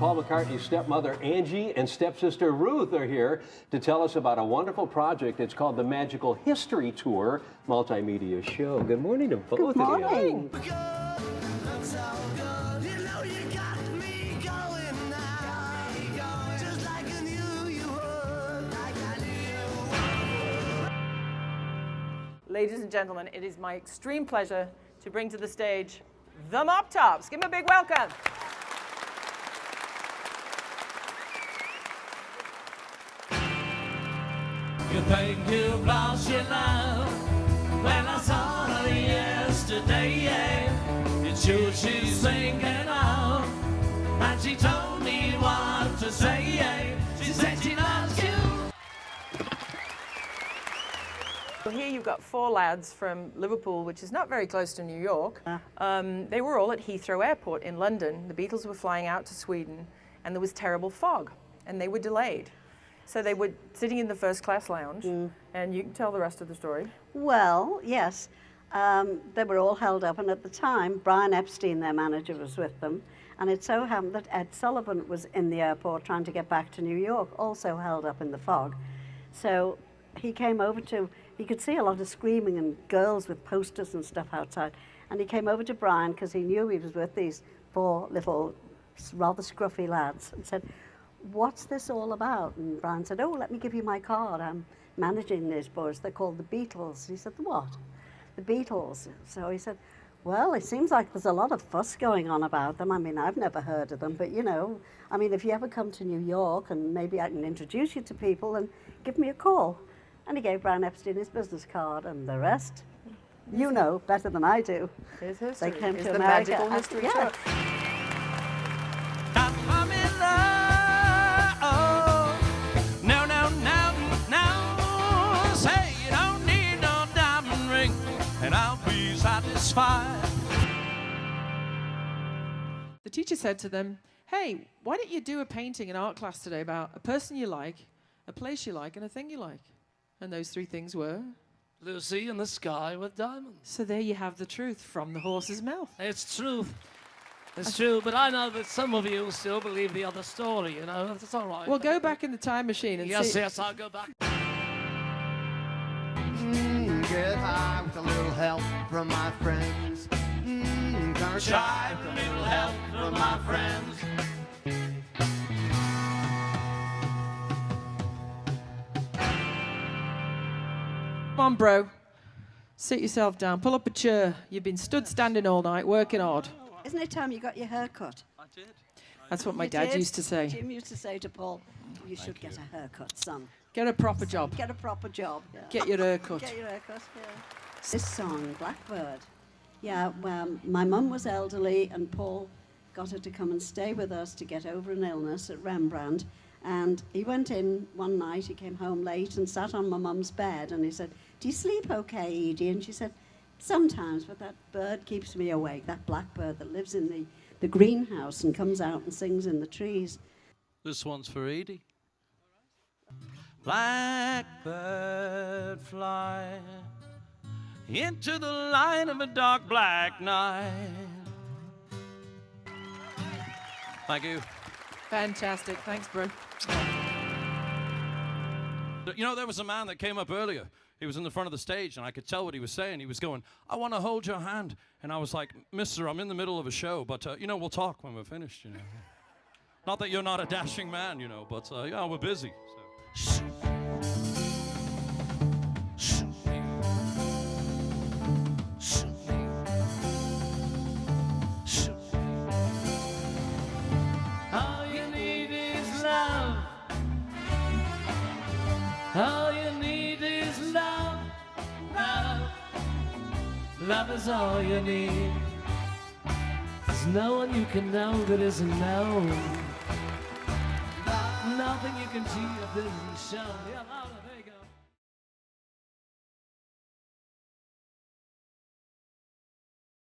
Paul McCartney's stepmother, Angie, and stepsister, Ruth, are here to tell us about a wonderful project. It's called the Magical History Tour multimedia show. Good morning to both Good morning. of you. Ladies and gentlemen, it is my extreme pleasure to bring to the stage the Mop Tops. Give them a big welcome. You think you've lost your love? Well, I saw her yesterday, yeah. It's you she's thinking of, and she told me what to say, yeah. She said she loves you. Well, here you've got four lads from Liverpool, which is not very close to New York. They were all at Heathrow Airport in London. The Beatles were flying out to Sweden, and there was terrible fog, and they were delayed. So they were sitting in the first class lounge, and you can tell the rest of the story. Well, yes, they were all held up, and at the time, Brian Epstein, their manager, was with them, and it so happened that Ed Sullivan was in the airport trying to get back to New York, also held up in the fog. So he came over to, he could see a lot of screaming and girls with posters and stuff outside, and he came over to Brian because he knew he was with these four little, rather scruffy lads, and said, "What's this all about?" And Brian said, "Oh, let me give you my card. I'm managing these boys. They're called the Beatles." He said, "The what?" "The Beatles." So he said, "Well, it seems like there's a lot of fuss going on about them. I mean, I've never heard of them, but you know, I mean, if you ever come to New York and maybe I can introduce you to people, then give me a call." And he gave Brian Epstein his business card, and the rest, you know better than I do. Here's history. They came It's to the America. magical history Yeah. tour. I'm in love. No, no, no, no. Say you don't need no diamond ring, and I'll be satisfied. The teacher said to them, "Hey, why don't you do a painting in art class today about a person you like, a place you like, and a thing you like?" And those three things were? Lucy in the sky with diamonds. So there you have the truth from the horse's mouth. It's true. It's true, but I know that some of you still believe the other story, you know. That's all right. Well, go back in the time machine and Yes, see. yes, I'll go back. Get high with a little help from my friends. Gonna Try a little help from my friends. Come on, bro. Sit yourself down. Pull up a chair. You've been stood standing all night, working hard. Isn't it time you got your hair cut? I did. That's what my You dad did? used to say. Jim used to say to Paul, "You should get a haircut, son. Get a proper job. Get a proper job." Yeah. Get your hair cut. Get your haircut, yeah. This song, Blackbird. Yeah, well, my mum was elderly, and Paul got her to come and stay with us to get over an illness at Rembrandt. And he went in one night, he came home late and sat on my mum's bed, and he said, "Do you sleep okay, Edie?" And she said, "Sometimes, but that bird keeps me awake, that blackbird that lives in the greenhouse and comes out and sings in the trees." This one's for Edie. Blackbird fly into the light of a dark black night. Thank you. Fantastic. Thanks, bro. You know, there was a man that came up earlier. He was in the front of the stage, and I could tell what he was saying. He was going, "I want to hold your hand." And I was like, "Mister, I'm in the middle of a show, but, you know, we'll talk when we're finished, you know." Not that you're not a dashing man, you know, but, yeah, we're busy. So. All you need is love. All you need is love. Love. Love is all you need. There's no one you can know that isn't known. Nothing you can see that isn't shown. Yeah, love.